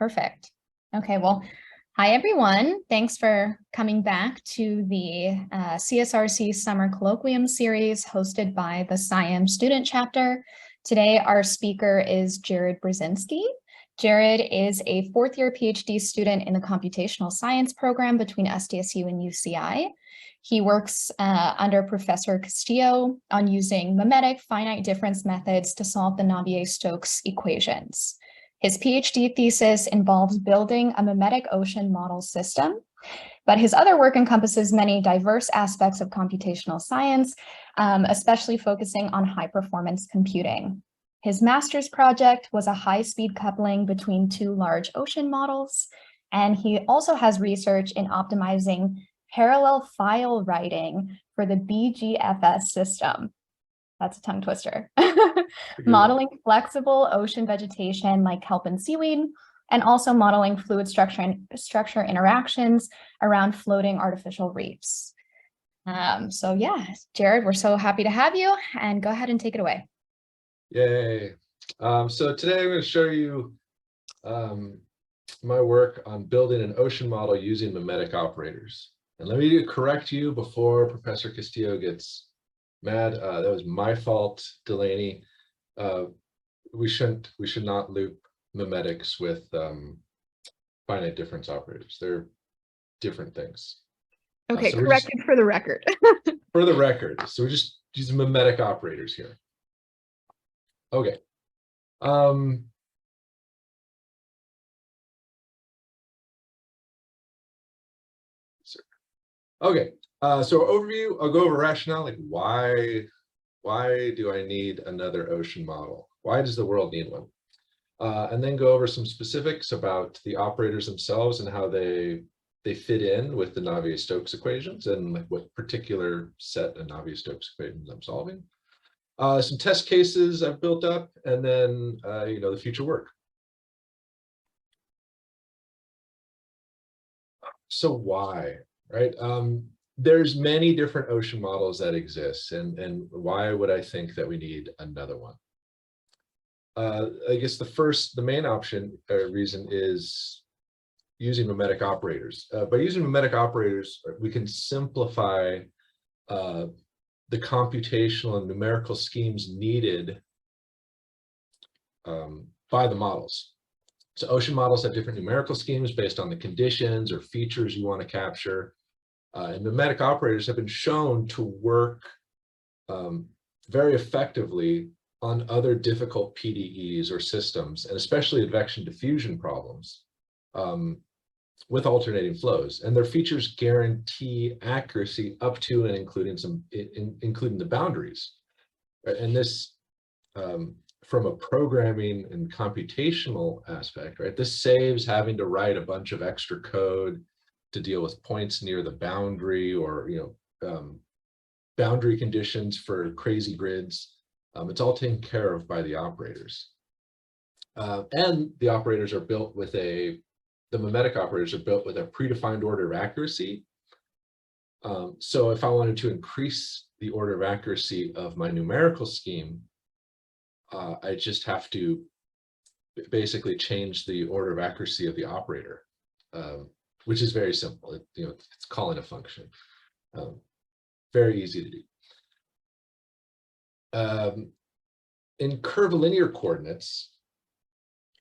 Perfect. Okay, well, hi everyone. Thanks for coming back to the CSRC Summer Colloquium series hosted by the SciEm Student Chapter. Today, our speaker is Jared Brzenski. Jared is a fourth-year PhD student in the computational science program between SDSU and UCI. He works under Professor Castillo on using mimetic finite difference methods to solve the Navier-Stokes equations. His PhD thesis involves building a mimetic ocean model system, but his other work encompasses many diverse aspects of computational science, especially focusing on high-performance computing. His master's project was a high-speed coupling between two large ocean models, and he also has research in optimizing parallel file writing for the BGFS system. That's a tongue twister. Modeling flexible ocean vegetation like kelp and seaweed, and also modeling fluid structure interactions around floating artificial reefs. So yeah, Jared, we're so happy to have you, and go ahead and take it away. Yay. So today I'm going to show you my work on building an ocean model using mimetic operators. And let me correct you before Professor Castillo gets mad. That was my fault, Delaney. We should not loop mimetics with finite difference operators. They're different things. Okay, so corrected for the record. For the record. So we're just using mimetic operators here. Okay. Okay. So overview, I'll go over rationale, like why do I need another ocean model? Why does the world need one? And then go over some specifics about the operators themselves and how they fit in with the Navier-Stokes equations and like what particular set of Navier-Stokes equations I'm solving. Some test cases I've built up, and then the future work. So why, right? There's many different ocean models that exist, and why would I think that we need another one? I guess the main option reason is using mimetic operators. By using mimetic operators, we can simplify the computational and numerical schemes needed by the models. So ocean models have different numerical schemes based on the conditions or features you want to capture. And mimetic operators have been shown to work very effectively on other difficult PDEs or systems, and especially advection diffusion problems with alternating flows. And their features guarantee accuracy up to and including the boundaries. And this, from a programming and computational aspect, right? This saves having to write a bunch of extra code to deal with points near the boundary or boundary conditions for crazy grids. It's all taken care of by the operators. And the operators are built with the mimetic operators are built with a predefined order of accuracy. So if I wanted to increase the order of accuracy of my numerical scheme, I just have to basically change the order of accuracy of the operator, which is very simple. It's calling a function. Very easy to do. In curvilinear coordinates,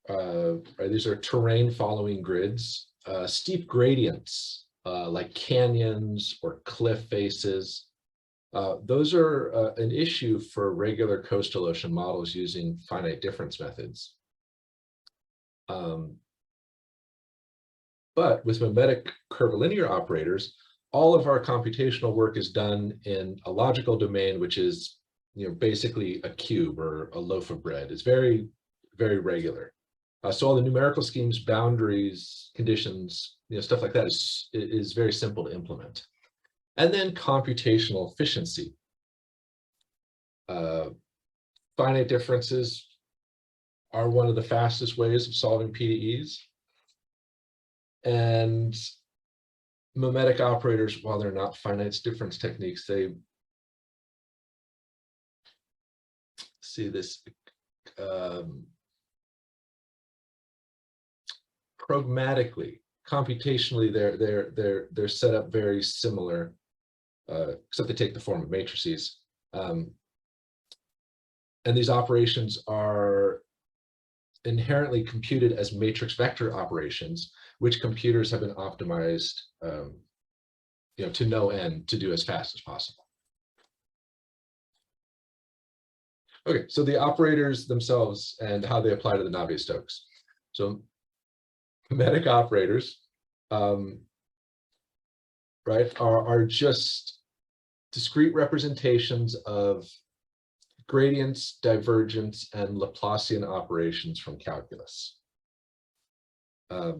these are terrain following grids, steep gradients like canyons or cliff faces. Those are an issue for regular coastal ocean models using finite difference methods. But with mimetic curvilinear operators, all of our computational work is done in a logical domain, which is basically a cube or a loaf of bread. It's very, very regular. So all the numerical schemes, boundaries, conditions, stuff like that is very simple to implement. And then computational efficiency. Finite differences are one of the fastest ways of solving PDEs. And mimetic operators, while they're not finite difference techniques, they see this programmatically, computationally, they're set up very similar, except they take the form of matrices. And these operations are inherently computed as matrix vector operations, which computers have been optimized, to no end to do as fast as possible. Okay, so the operators themselves and how they apply to the Navier-Stokes. So mimetic operators, right, are just discrete representations of gradients, divergence, and Laplacian operations from calculus. They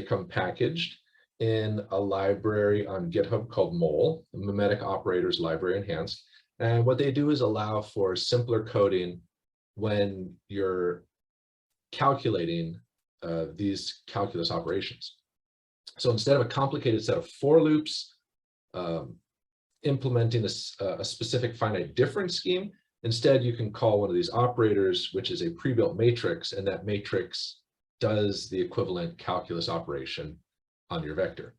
come packaged in a library on GitHub called Mole, the Mimetic Operators Library Enhanced. And what they do is allow for simpler coding when you're calculating these calculus operations. So instead of a complicated set of for loops, implementing a specific finite difference scheme, instead you can call one of these operators, which is a pre-built matrix, and that matrix does the equivalent calculus operation on your vector.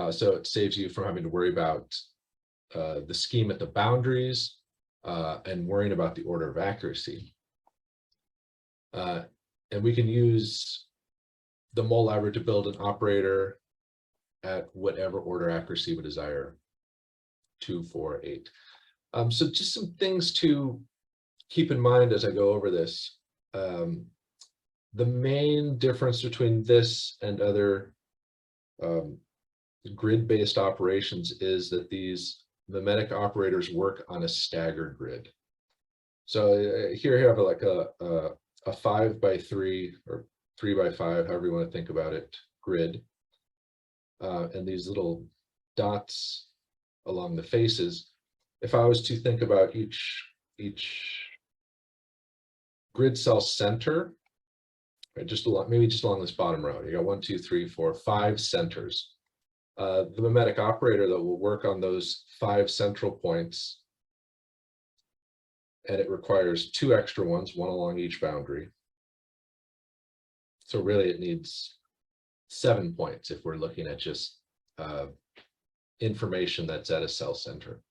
So it saves you from having to worry about the scheme at the boundaries and worrying about the order of accuracy. And we can use the Mole library to build an operator at whatever order accuracy we desire, 2, 4, 8. So just some things to keep in mind as I go over this. The main difference between this and other grid-based operations is that these mimetic operators work on a staggered grid. So here you have like a 5 by 3 or 3 by 5, however you want to think about it, grid. And these little dots along the faces. If I was to think about each grid cell center, right, maybe just along this bottom row, you got 1, 2, 3, 4, 5 centers. The mimetic operator that will work on those 5 central points, and it requires 2 extra ones, 1 along each boundary. So really it needs 7 points if we're looking at just information that's at a cell center.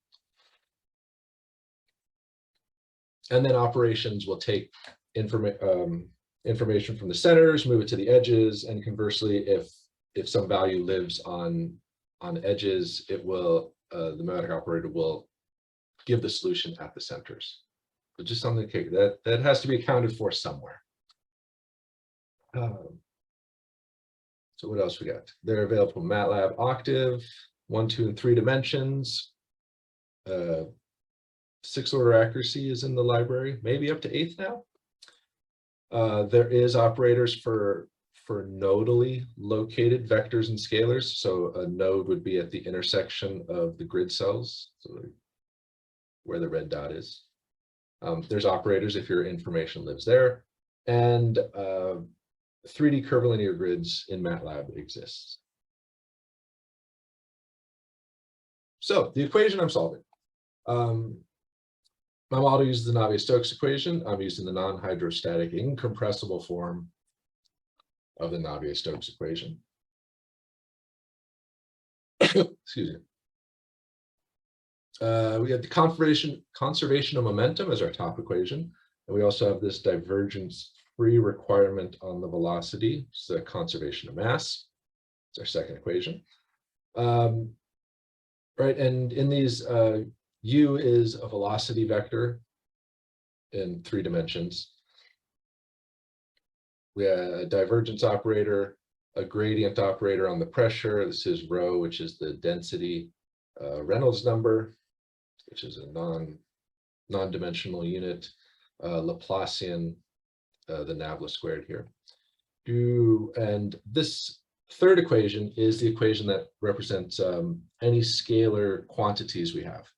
And then operations will take information from the centers, move it to the edges, and conversely, if some value lives on edges, it will the mimetic operator will give the solution at the centers. But just something that has to be accounted for somewhere. So what else we got? They're available from MATLAB, Octave, 1, 2, and 3 dimensions. 6th order accuracy is in the library, maybe up to 8th now. There is operators for nodally located vectors and scalars. So a node would be at the intersection of the grid cells, so where the red dot is. There's operators if your information lives there. And 3D curvilinear grids in MATLAB exists. So the equation I'm solving. My model uses the Navier-Stokes equation. I'm using the non-hydrostatic incompressible form of the Navier-Stokes equation. Excuse me. We have the conservation of momentum as our top equation. And we also have this divergence-free requirement on the velocity, so the conservation of mass. It's our second equation. Right, and in these, U is a velocity vector in 3 dimensions. We have a divergence operator, a gradient operator on the pressure. This is rho, which is the density Reynolds number, which is a non-dimensional unit. Laplacian, the nabla squared here. And this third equation is the equation that represents any scalar quantities we have.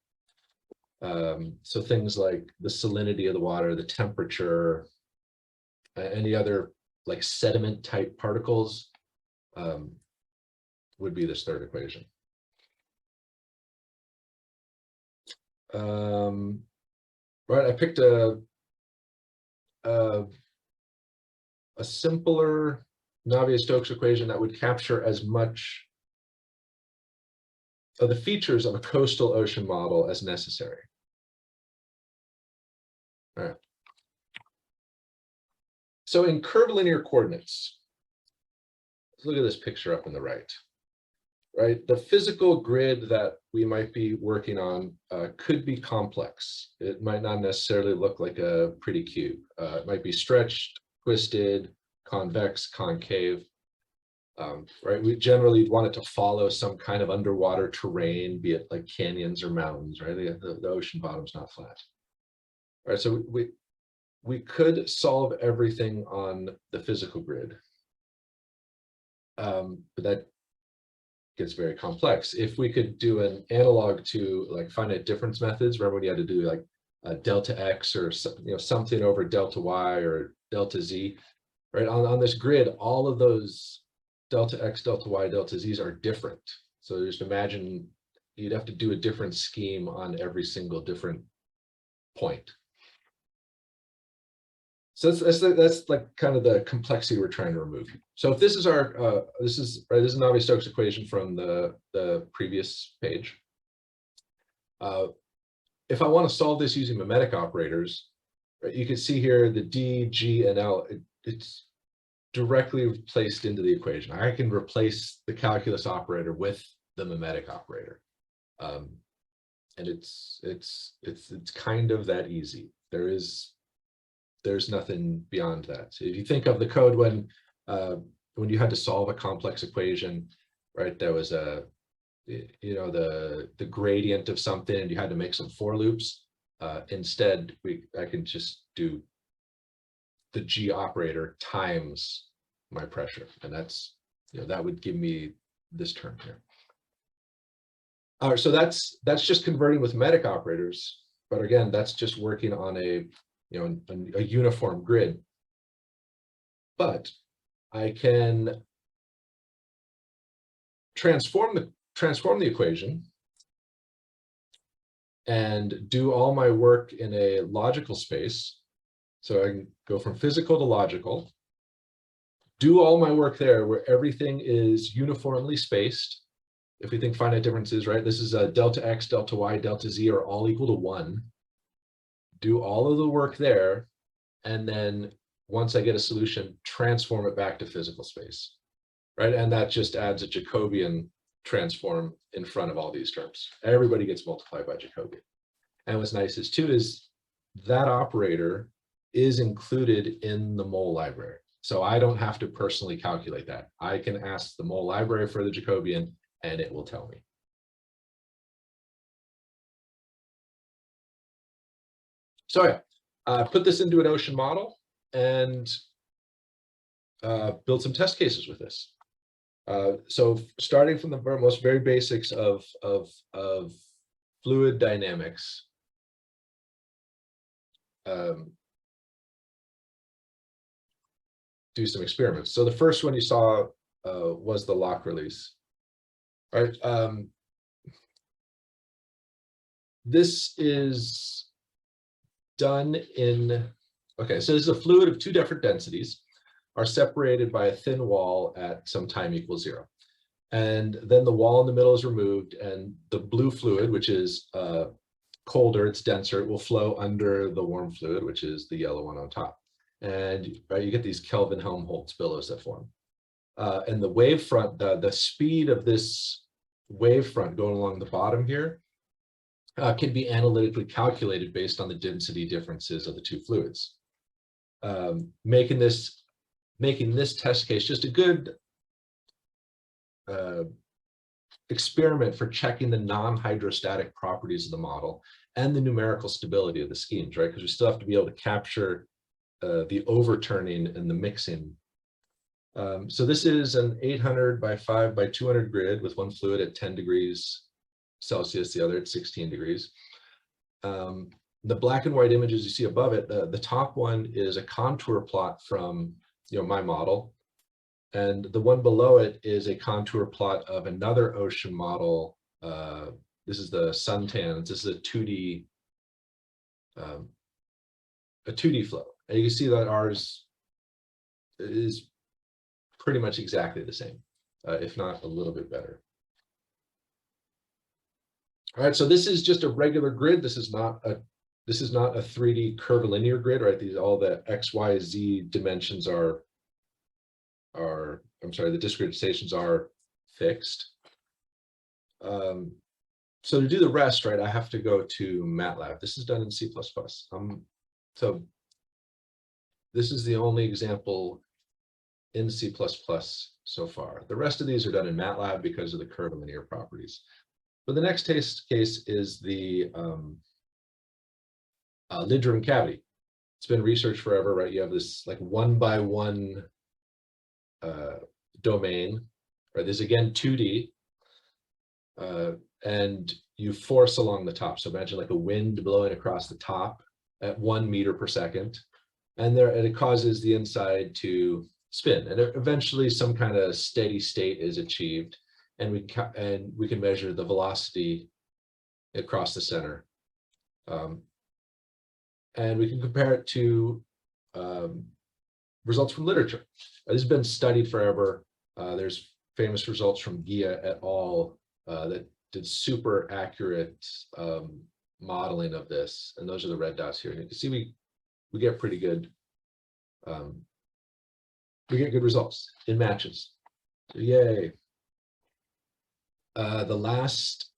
So things like the salinity of the water, the temperature, any other like sediment type particles would be this third equation. Right, I picked a a simpler Navier-Stokes equation that would capture as much of the features of a coastal ocean model as necessary. All right. So in curvilinear coordinates, let's look at this picture up in the right. Right, the physical grid that we might be working on could be complex. It might not necessarily look like a pretty cube. It might be stretched, twisted, convex, concave. Right, we generally want it to follow some kind of underwater terrain, be it like canyons or mountains. Right, the ocean bottom's not flat. Right, so we could solve everything on the physical grid, but that gets very complex. If we could do an analog to like finite difference methods, remember when you had to do like delta x or something over delta y or delta z, right? On this grid, all of those delta x, delta y, delta z's are different. So just imagine you'd have to do a different scheme on every single different point. So that's like kind of the complexity we're trying to remove. So if this is our this is Navier-Stokes equation from the previous page. If I want to solve this using mimetic operators, right, you can see here the D, G, and L. It's directly placed into the equation. I can replace the calculus operator with the mimetic operator, and it's kind of that easy. There's nothing beyond that. So if you think of the code when you had to solve a complex equation, right? There was the gradient of something, and you had to make some for loops. Instead, I can just do the G operator times my pressure, and that's that would give me this term here. All right, so that's just converting with mimetic operators, but again, that's just working on a uniform grid. But I can transform the equation and do all my work in a logical space. So I can go from physical to logical, do all my work there where everything is uniformly spaced. If we think finite differences, right? This is a delta x, delta y, delta z are all equal to 1. Do all of the work there, and then once I get a solution, transform it back to physical space, right? And that just adds a Jacobian transform in front of all these terms. Everybody gets multiplied by Jacobian. And what's nice is that operator is included in the mole library. So I don't have to personally calculate that. I can ask the mole library for the Jacobian, and it will tell me. So yeah, put this into an ocean model and build some test cases with this. So starting from the very basics of fluid dynamics, do some experiments. So the first one you saw was the lock release. All right. This is done in, okay, so this is a fluid of 2 different densities are separated by a thin wall at some time equals 0. And then the wall in the middle is removed, and the blue fluid, which is colder, it's denser, it will flow under the warm fluid, which is the yellow one on top. And you get these Kelvin-Helmholtz billows that form. And the wavefront, the speed of this wavefront going along the bottom here can be analytically calculated based on the density differences of the 2 fluids. Making this test case just a good experiment for checking the non-hydrostatic properties of the model and the numerical stability of the schemes, right? Because we still have to be able to capture the overturning and the mixing. So this is an 800 by 5 by 200 grid with one fluid at 10 degrees Celsius, the other at 16 degrees. The black and white images you see above it, the top one is a contour plot from my model, and the one below it is a contour plot of another ocean model. This is the suntan. This is a 2D flow, and you can see that ours is pretty much exactly the same, if not a little bit better. All right, so this is just a regular grid. This is not a 3D curvilinear grid, right? These all the X, Y, Z dimensions are I'm sorry, the discretizations are fixed. So to do the rest, right, I have to go to MATLAB. This is done in C++. So this is the only example in C++ so far. The rest of these are done in MATLAB because of the curvilinear properties. But the next case is the lid-driven cavity. It's been researched forever, right? You have this like 1x1 domain, right? There's again 2D, and you force along the top. So imagine like a wind blowing across the top at 1 meter per second, and it causes the inside to spin, and eventually some kind of steady state is achieved, and we can measure the velocity across the center, and we can compare it to results from literature. This has been studied forever. There's famous results from Gia et al. That did super accurate modeling of this, and those are the red dots here. And you can see we get pretty good. We get good results. It matches. So yay. The last,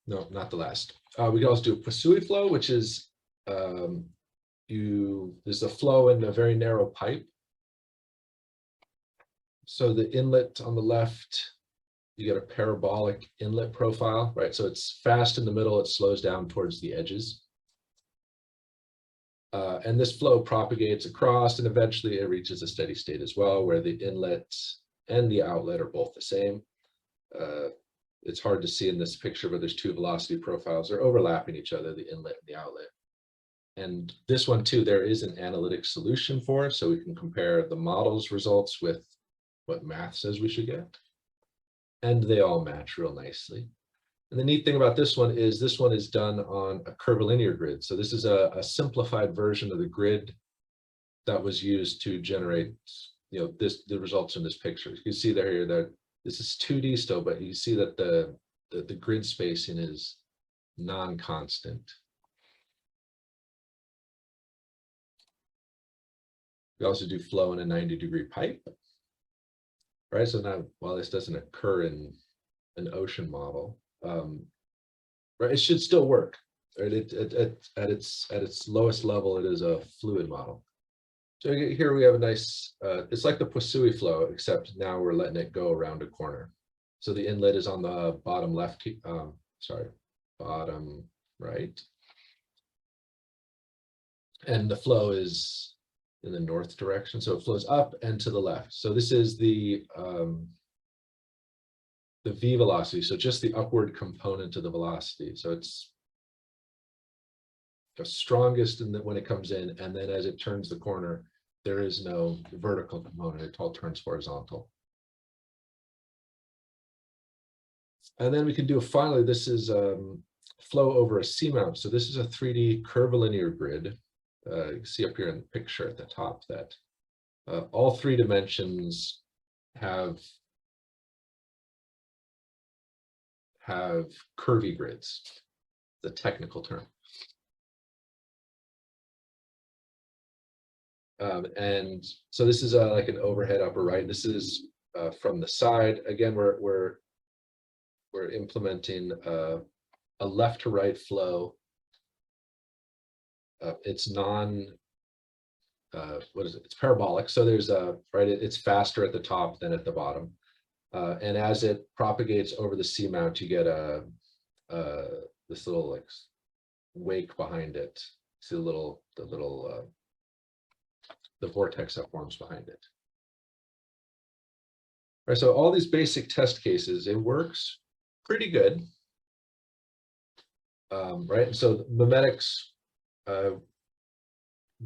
no, not the last. We can also do a Poiseuille flow, which is there's a flow in a very narrow pipe. So the inlet on the left, you get a parabolic inlet profile, right? So it's fast in the middle, it slows down towards the edges. And this flow propagates across, and eventually it reaches a steady state as well, where the inlet and the outlet are both the same. It's hard to see in this picture, but there's two velocity profiles. They're overlapping each other, the inlet and the outlet. And this one too, there is an analytic solution for, so we can compare the model's results with what math says we should get. And they all match real nicely. And the neat thing about this one is done on a curvilinear grid. So this is a simplified version of the grid that was used to generate, the results in this picture. You can see there that this is 2D still, but you see that the grid spacing is non-constant. We also do flow in a 90-degree pipe, right? So now, while this doesn't occur in an ocean model, right, it should still work, right? At its lowest level, it is a fluid model. So here we have a nice, it's like the Poiseuille flow, except now we're letting it go around a corner. So the inlet is on the bottom left, bottom right. And the flow is in the north direction, so it flows up and to the left. So this is the v velocity, so just the upward component of the velocity. So it's the strongest when it comes in, and then as it turns the corner, there is no vertical component, it all turns horizontal. And then we can do finally, this is flow over a seamount. So this is a 3D curvilinear grid. You can see up here in the picture at the top that all 3 dimensions have curvy grids, the technical term. And so this is like an overhead upper right. This is from the side. Again, we're implementing a left to right flow. It's it's parabolic. So there's it's faster at the top than at the bottom. And as it propagates over the seamount, you get this little like wake behind it. See the vortex that forms behind it. Right, so all these basic test cases, it works pretty good. Right, and so Mimetics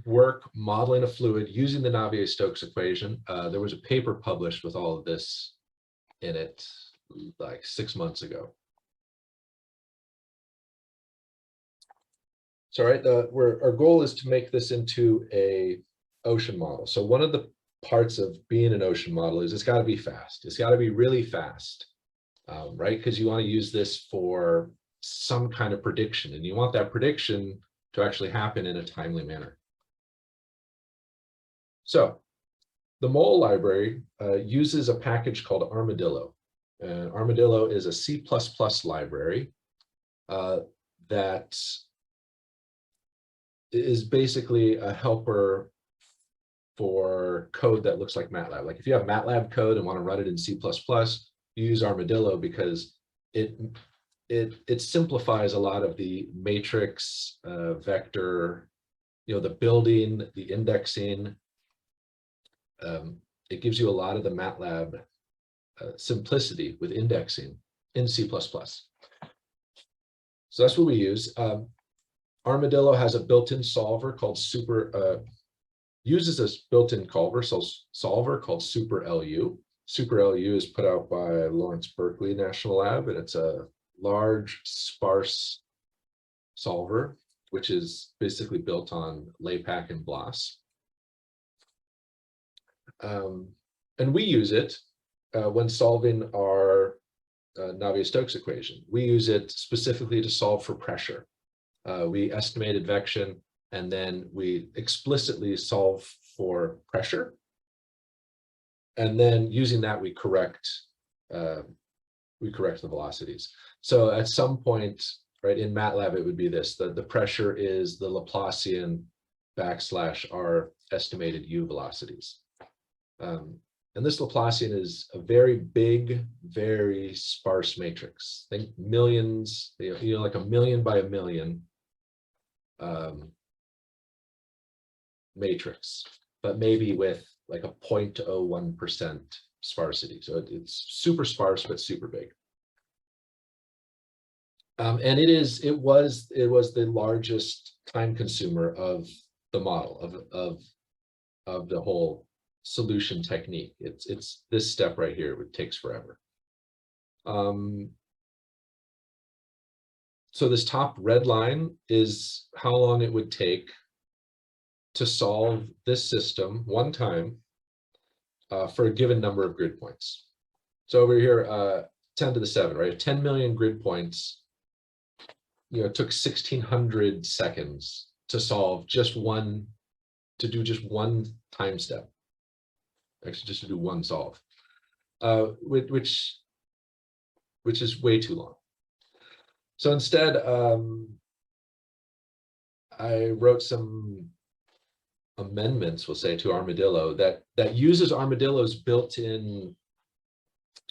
work modeling a fluid using the Navier-Stokes equation. There was a paper published with all of this in it like 6 months ago. So right, our goal is to make this into a ocean model. So one of the parts of being an ocean model is it's got to be fast. It's got to be really fast, right? Because you want to use this for some kind of prediction, and you want that prediction to actually happen in a timely manner. So the mole library uses a package called Armadillo. Armadillo is a C++ library that is basically a helper for code that looks like MATLAB. Like if you have MATLAB code and want to run it in C++, you use Armadillo because it simplifies a lot of the matrix, vector, the building, the indexing. It gives you a lot of the MATLAB simplicity with indexing in C++. So that's what we use. Armadillo has a built-in solver called uses this built-in solver called SuperLU. SuperLU is put out by Lawrence Berkeley National Lab, and it's a large, sparse solver, which is basically built on LAPACK and BLAS. And we use it when solving our Navier-Stokes equation. We use it specifically to solve for pressure. We estimate advection, and then we explicitly solve for pressure. And then using that, we correct the velocities. So at some point, right, in MATLAB, it would be this: the pressure is the Laplacian / our estimated u velocities. And this Laplacian is a very big, very sparse matrix. Think millions, like a million by a million matrix, but maybe with like a 0.01% sparsity. So it's super sparse, but super big. And it was the largest time consumer of the model of the whole solution technique. It's this step right here, it takes forever. So this top red line is how long it would take to solve this system one time for a given number of grid points. So over here, 10 to the 7, right? 10 million grid points, it took 1,600 seconds to solve to do just one time step. Actually, just to do one solve, which is way too long. So instead, I wrote some amendments, we'll say, to Armadillo that uses Armadillo's built-in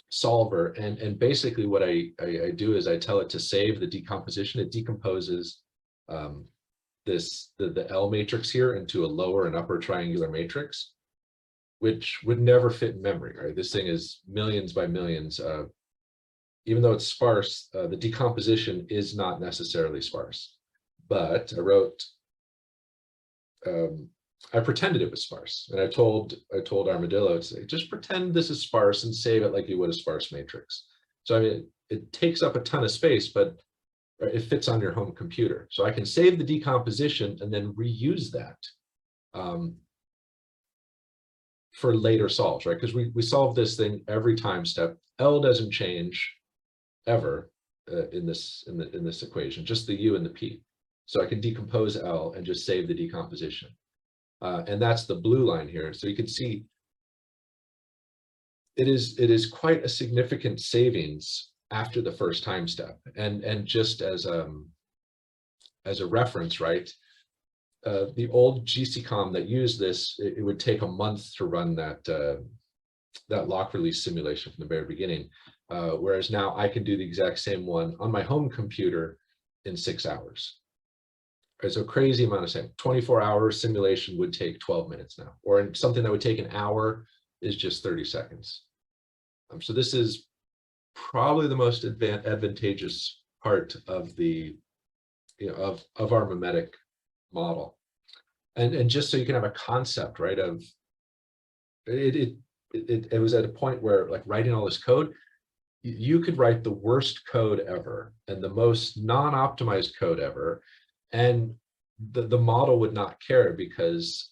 solver, and basically what I do is I tell it to save the decomposition. It decomposes the L matrix here into a lower and upper triangular matrix, which would never fit in memory, right? This thing is millions by millions. Even though it's sparse, the decomposition is not necessarily sparse. But I wrote, I pretended it was sparse, and I told Armadillo to say, just pretend this is sparse and save it like you would a sparse matrix. So I mean, it takes up a ton of space, but it fits on your home computer. So I can save the decomposition and then reuse that for later solves, right? Because we solve this thing every time step. L doesn't change ever in this equation, just the u and the p. So I can decompose L and just save the decomposition. And that's the blue line here. So you can see it is quite a significant savings after the first time step. And just as a reference, right? The old GCCOM that used this, it would take a month to run that lock release simulation from the very beginning. Whereas now I can do the exact same one on my home computer in 6 hours. Right, so crazy amount of time. 24-hour simulation would take 12 minutes now, or something that would take an hour is just 30 seconds. So this is probably the most advantageous part of the of our mimetic model. And just so you can have a concept, right, of it was at a point where, like, writing all this code, you could write the worst code ever and the most non-optimized code ever, and the model would not care, because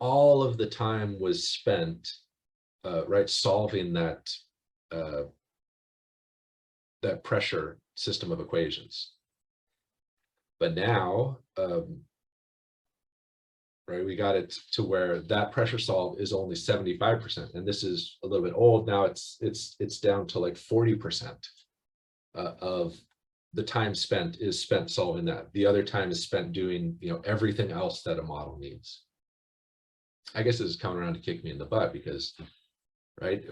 all of the time was spent, right, solving that that pressure system of equations. But now, right, we got it to where that pressure solve is only 75%, and this is a little bit old now. It's down to like 40% of the time spent is spent solving that. The other time is spent doing, you know, everything else that a model needs. I guess this is coming around to kick me in the butt because, right,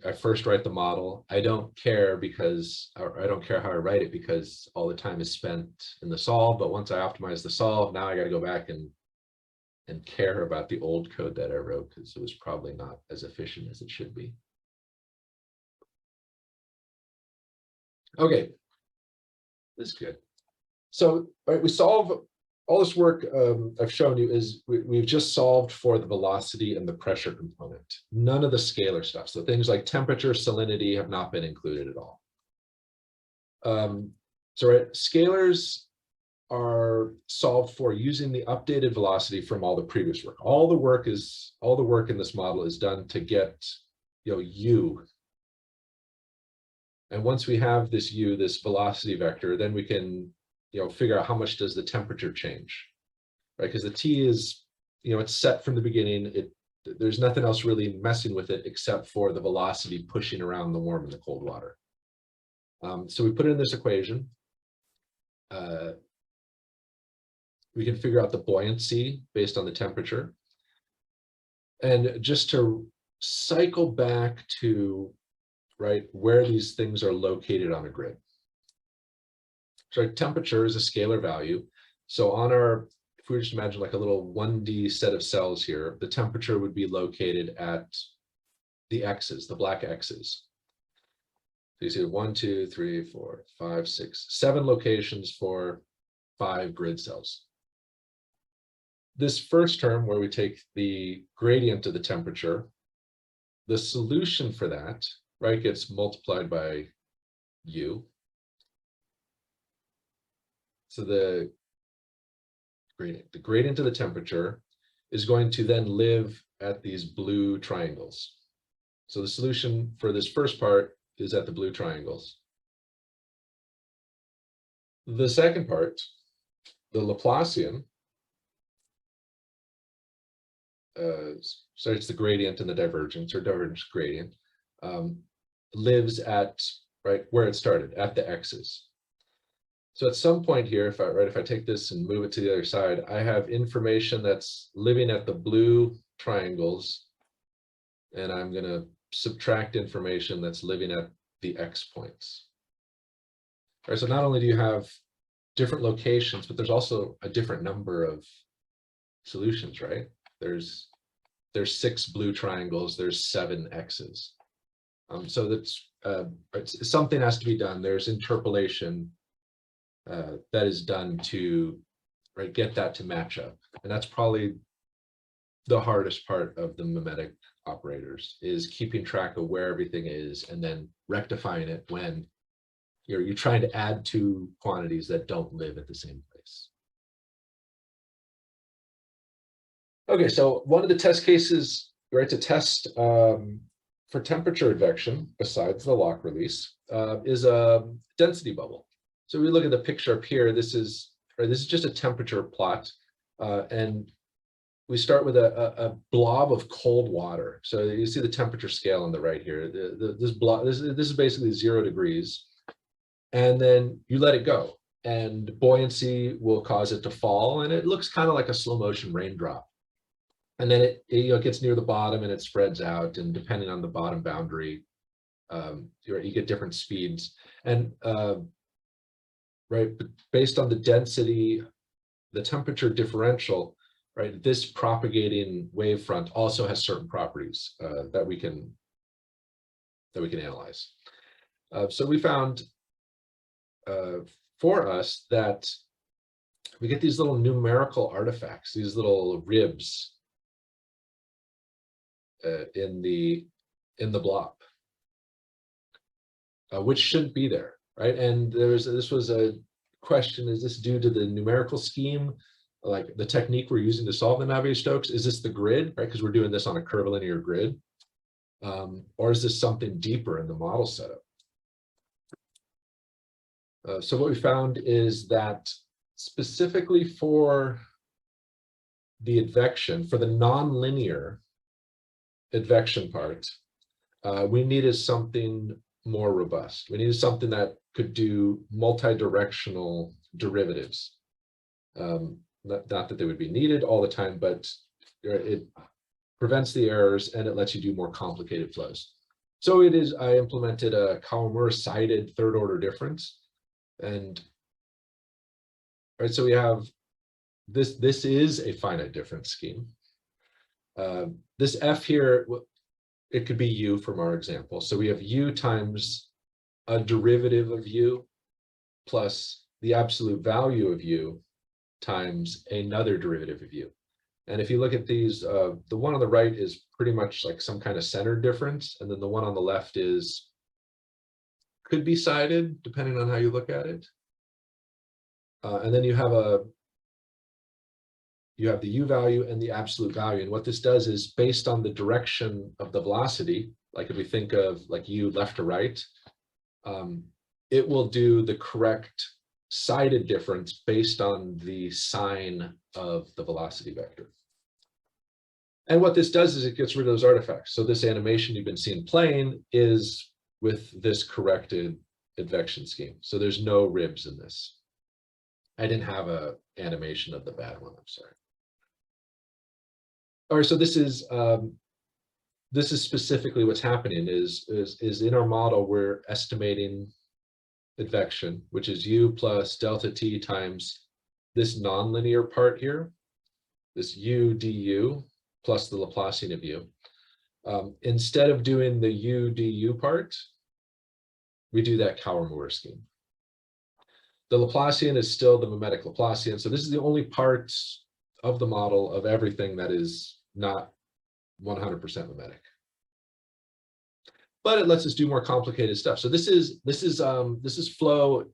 I first write the model. I don't care because, or I don't care how I write it because all the time is spent in the solve. But once I optimize the solve, now I got to go back and care about the old code that I wrote because it was probably not as efficient as it should be. Okay, this is good. So, all right, we solve all this work I've shown you is we've just solved for the velocity and the pressure component, none of the scalar stuff. So things like temperature, salinity have not been included at all. So right, scalars are solved for using the updated velocity from all the previous work. All the work in this model is done to get, you know, u. And once we have this u, this velocity vector, then we can, you know, figure out how much does the temperature change, right? Because the T is, you know, it's set from the beginning. There's nothing else really messing with it except for the velocity pushing around the warm and the cold water. So we put it in this equation. We can figure out the buoyancy based on the temperature. And just to cycle back to, right, where these things are located on a grid. So temperature is a scalar value. So on our, if we just imagine like a little 1D set of cells here, the temperature would be located at the X's, the black X's. So you see 1, 2, 3, 4, 5, 6, 7 locations for 5 grid cells. This first term where we take the gradient of the temperature, the solution for that, right, gets multiplied by U. So the gradient of the temperature is going to then live at these blue triangles. So the solution for this first part is at the blue triangles. The second part, the Laplacian, so it's the gradient and the divergence or divergence gradient, lives at, right, where it started, at the X's. So at some point here, if I take this and move it to the other side, I have information that's living at the blue triangles, and I'm going to subtract information that's living at the X points. All right, so not only do you have different locations, but there's also a different number of solutions, right? There's 6 blue triangles, there's 7 X's. So that's something has to be done. There's interpolation that is done to, right, get that to match up. And that's probably the hardest part of the mimetic operators, is keeping track of where everything is and then rectifying it when you're trying to add 2 quantities that don't live at the same place. Okay, so one of the test cases, right, to test for temperature advection, besides the lock release, is a density bubble. So we look at the picture up here. This is just a temperature plot, and we start with a blob of cold water. So you see the temperature scale on the right here. This is basically 0 degrees, and then you let it go, and buoyancy will cause it to fall, and it looks kind of like a slow motion raindrop. And then it gets near the bottom and it spreads out, and depending on the bottom boundary, you get different speeds. And right, based on the density, the temperature differential, right, this propagating wavefront also has certain properties that we can analyze. So we found for us that we get these little numerical artifacts, these little ribs in the blob, which shouldn't be there, right? And this was a question: is this due to the numerical scheme like the technique we're using to solve the Navier-Stokes, is this the grid, right? Because we're doing this on a curvilinear grid. Or is this something deeper in the model setup? So what we found is that specifically for the advection, for the nonlinear advection part, we needed something more robust. We needed something that could do multi-directional derivatives. Not that they would be needed all the time, but it prevents the errors and it lets you do more complicated flows. So I implemented a Kawamura-sided third order difference. And right, so we have this is a finite difference scheme. This F here, it could be U from our example. So we have U times a derivative of U plus the absolute value of U times another derivative of U. And if you look at these, the one on the right is pretty much like some kind of centered difference. And then the one on the left could be sided depending on how you look at it. And then you have the U value and the absolute value. And what this does is based on the direction of the velocity, like if we think of like U left to right, it will do the correct sided difference based on the sign of the velocity vector. And what this does is it gets rid of those artifacts. So this animation you've been seeing playing is with this corrected advection scheme. So there's no ribs in this. I didn't have a animation of the bad one, I'm sorry. All right, so this is specifically what's happening is in our model, we're estimating advection, which is U plus delta T times this nonlinear part here, this U du plus the Laplacian of U. Instead of doing the U du part, we do that Kawamura scheme. The Laplacian is still the mimetic Laplacian. So this is the only part of the model of everything that is not 100% mimetic. But it lets us do more complicated stuff. So this is flow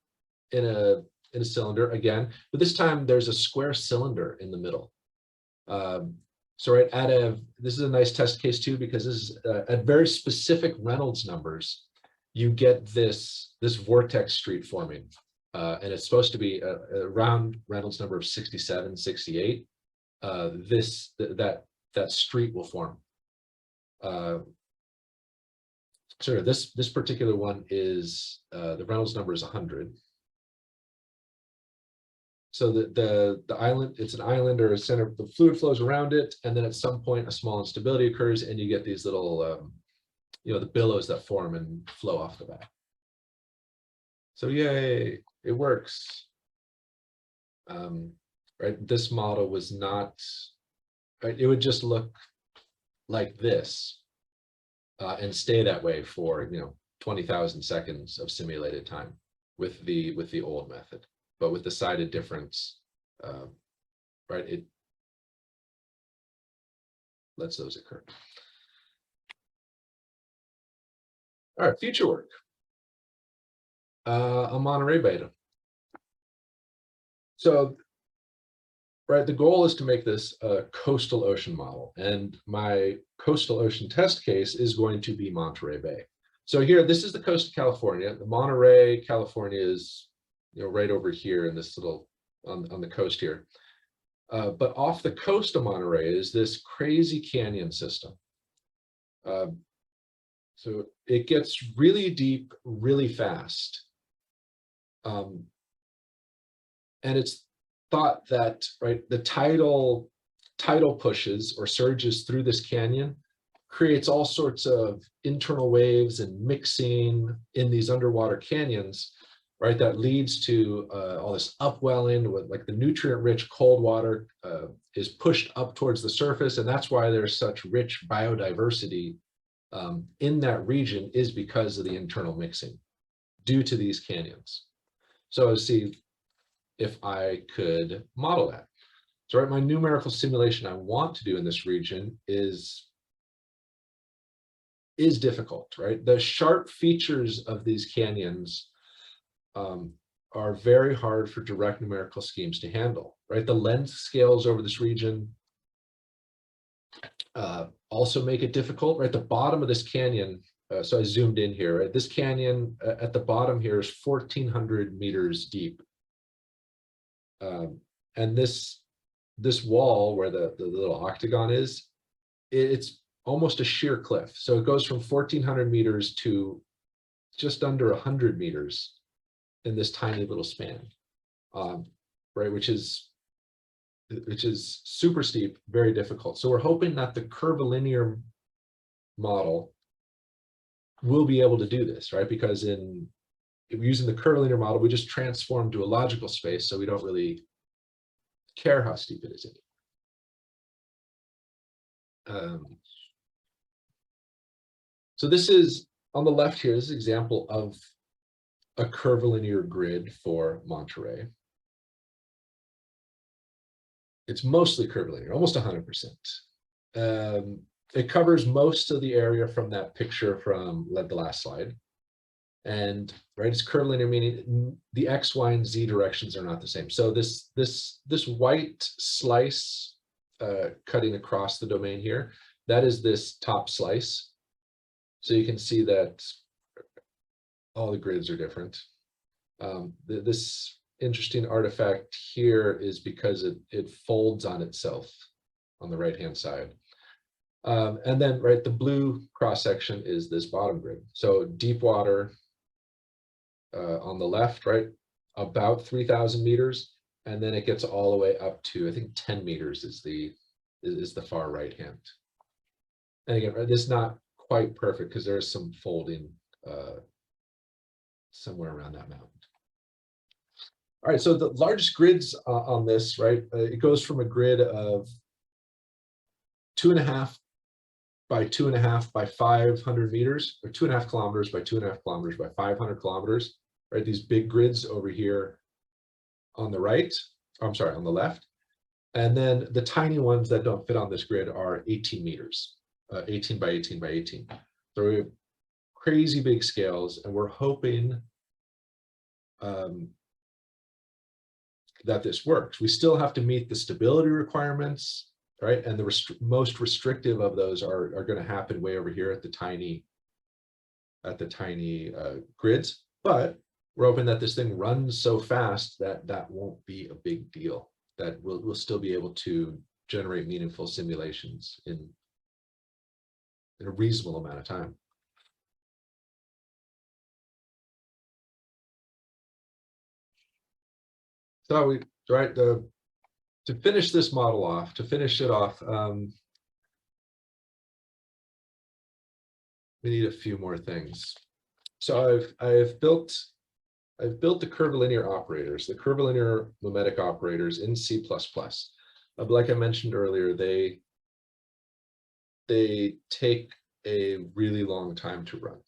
in a cylinder again, but this time there's a square cylinder in the middle. So right this is a nice test case too, because this is at very specific Reynolds numbers, you get this vortex street forming. And it's supposed to be around Reynolds number of 67, 68. That street will form. Sure, this particular one is the Reynolds number is 100. So the island, it's an island or a center, the fluid flows around it, and then at some point a small instability occurs, and you get these little, the billows that form and flow off the back. So yay, it works. Right, this model was not, right, it would just look like this and stay that way for 20,000 seconds of simulated time with the old method. But with the sided difference, right, it lets those occur. All right, future work. A Monterey beta. So, right, the goal is to make this a coastal ocean model, and my coastal ocean test case is going to be Monterey Bay. So here, this is the coast of California. The Monterey, California is right over here in this little on the coast here. But off the coast of Monterey is this crazy canyon system. So it gets really deep, really fast. And it's thought that, right, the tidal pushes or surges through this canyon creates all sorts of internal waves and mixing in these underwater canyons, right, that leads to all this upwelling with like the nutrient-rich cold water is pushed up towards the surface, and that's why there's such rich biodiversity in that region, is because of the internal mixing due to these canyons. So see if I could model that. So right, my numerical simulation I want to do in this region is difficult, right? The sharp features of these canyons are very hard for direct numerical schemes to handle, right? The length scales over this region also make it difficult, right? The bottom of this canyon, so I zoomed in here, right? This canyon at the bottom here is 1,400 meters deep. And this wall where the little octagon is, it's almost a sheer cliff. So it goes from 1,400 meters to just under 100 meters in this tiny little span, right? Which is super steep, very difficult. So we're hoping that the curvilinear model will be able to do this, right? Because using the curvilinear model, we just transform to a logical space, so we don't really care how steep it is anymore. So this is, on the left here, this is an example of a curvilinear grid for Monterey. It's mostly curvilinear, almost 100%. It covers most of the area from that picture from the last slide. And right, it's curvilinear, meaning the X, Y, and Z directions are not the same. So this white slice cutting across the domain here, that is this top slice. So you can see that all the grids are different. This interesting artifact here is because it folds on itself on the right-hand side. And then, right, the blue cross-section is this bottom grid. So deep water on the left, right, about 3,000 meters. And then it gets all the way up to, I think 10 meters is the far right hand. And again, right, this is not quite perfect because there is some folding somewhere around that mountain. All right, so the largest grids on this, right, it goes from a grid of 2.5 by 2.5 by 500 meters, or 2.5 kilometers by 2.5 kilometers by 500 kilometers, right? These big grids over here on the right, I'm sorry, on the left. And then the tiny ones that don't fit on this grid are 18 meters, 18 by 18 by 18. So we have crazy big scales, and we're hoping that this works. We still have to meet the stability requirements, right? And the most restrictive of those are going to happen way over here at the tiny grids. But we're hoping that this thing runs so fast that that won't be a big deal, that we'll still be able to generate meaningful simulations in a reasonable amount of time. So we, right, to finish this model off, we need a few more things. So I've built the curvilinear operators, the curvilinear mimetic operators in C++. Like I mentioned earlier, they take a really long time to run.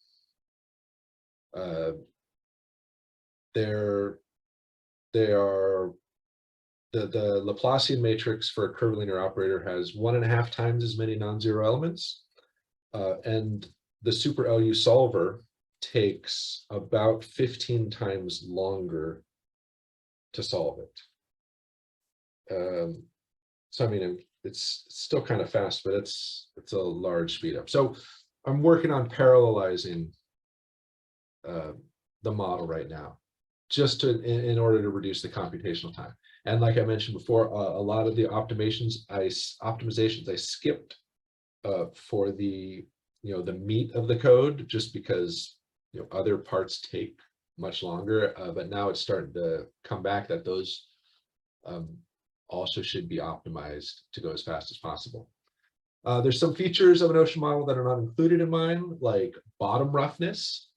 The Laplacian matrix for a curvilinear operator has 1.5 times as many non-zero elements, and the super LU solver takes about 15 times longer to solve it. So I mean, it's still kind of fast, but it's a large speed up. So I'm working on parallelizing the model right now, just in order to reduce the computational time. And like I mentioned before, a lot of the optimizations I skipped for the the meat of the code, just because other parts take much longer. But now it's starting to come back that those also should be optimized to go as fast as possible. There's some features of an ocean model that are not included in mine, like bottom roughness,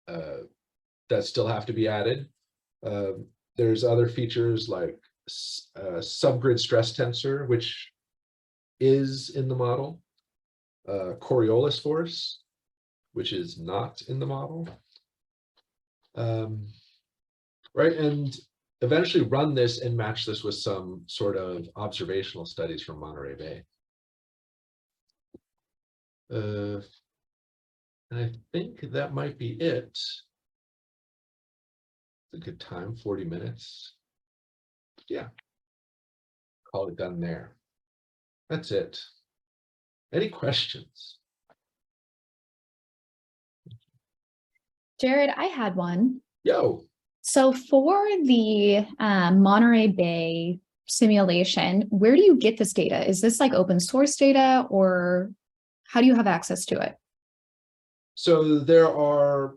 that still have to be added. There's other features like subgrid stress tensor, which is in the model, Coriolis force, which is not in the model, right? And eventually run this and match this with some sort of observational studies from Monterey Bay. And I think that might be it. a good time, 40 minutes. Yeah. Call it done there. That's it. Any questions? Jared, I had one. Yo. So for the Monterey Bay simulation, where do you get this data? Is this like open source data, or how do you have access to it? So there are,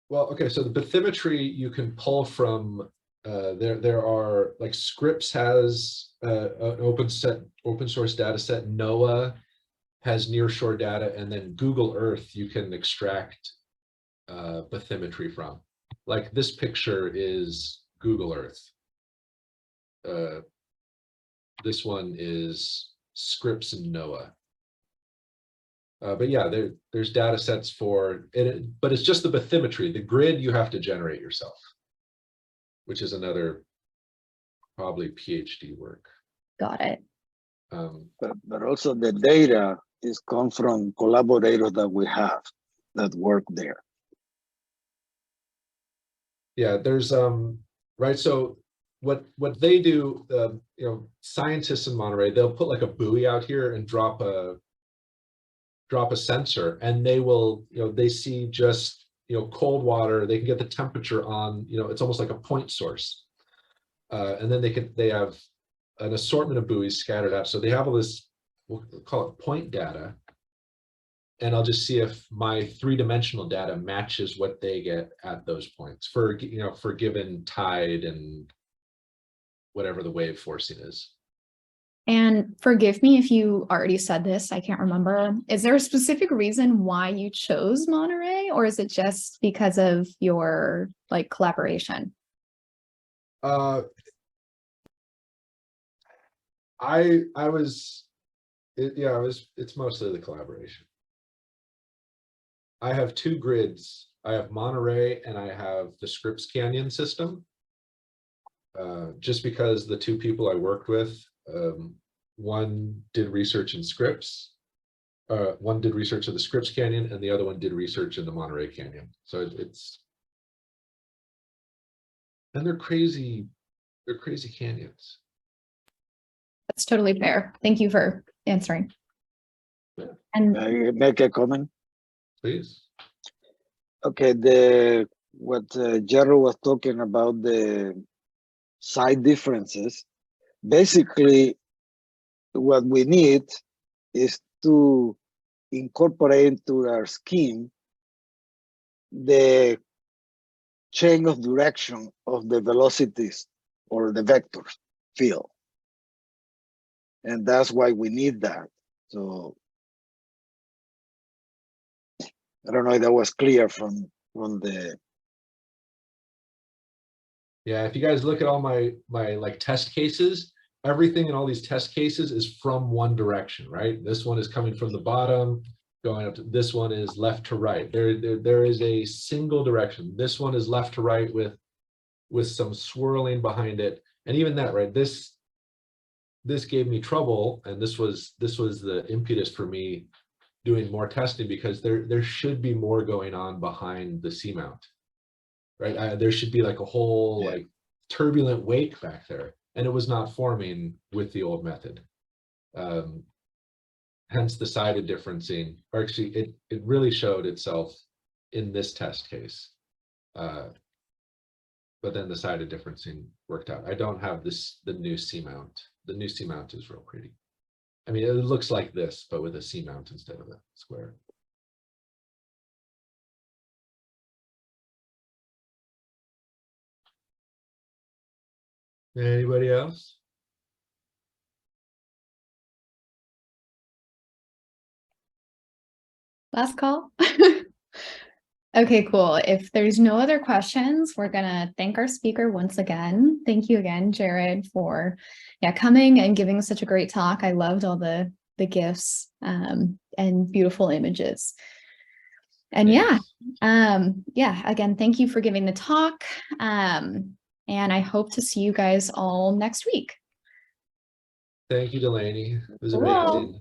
well, okay, so the bathymetry you can pull from, there are, like, Scripps has an open source data set. NOAA has nearshore data, and then Google Earth you can extract bathymetry from. Like, this picture is Google Earth. This one is Scripps and NOAA. But yeah, there's data sets for it, but it's just the bathymetry. The grid you have to generate yourself, which is another probably PhD work. Got it. But also the data is come from collaborators that we have that work there. Yeah, there's right. So what they do, you know, scientists in Monterey, they'll put like a buoy out here and drop a sensor, and they will, you know, they see just, you know, cold water. They can get the temperature on, you know, it's almost like a point source, and then they have an assortment of buoys scattered out. So they have all this, we'll call it point data, and I'll just see if my three-dimensional data matches what they get at those points for, you know, for given tide and whatever the wave forcing is. And forgive me if you already said this, I can't remember. Is there a specific reason why you chose Monterey, or is it just because of your like collaboration? It's mostly the collaboration. I have two grids. I have Monterey and I have the Scripps Canyon system. Just because the two people I worked with, one did research in Scripps, one did research in the Scripps Canyon, and the other one did research in the Monterey Canyon. So and they're crazy canyons. That's totally fair. Thank you for answering. Yeah. And I make a comment. Please. Okay, what Jerry was talking about, the side differences. Basically, what we need is to incorporate into our scheme the change of direction of the velocities or the vectors field. And that's why we need that. So I don't know if that was clear from the. Yeah, if you guys look at all my like test cases, everything in all these test cases is from one direction, right? This one is coming from the bottom, going up to this one is left to right. There is a single direction. This one is left to right with some swirling behind it. And even that, right? This gave me trouble, and this was the impetus for me doing more testing, because there should be more going on behind the C-mount, right? There should be like a whole like turbulent wake back there, and it was not forming with the old method. Hence the sided differencing, or actually it really showed itself in this test case. But then the sided differencing worked out. I don't have the new C-mount. The new C-mount is real pretty. I mean, it looks like this, but with a C-mount instead of a square. Anybody else? last call. Okay, cool. If there's no other questions, we're gonna thank our speaker once again. Thank you again, Jared, for coming and giving such a great talk. I loved all the gifs and beautiful images. And again, thank you for giving the talk. And I hope to see you guys all next week. Thank you, Delaney. It was Cool. amazing.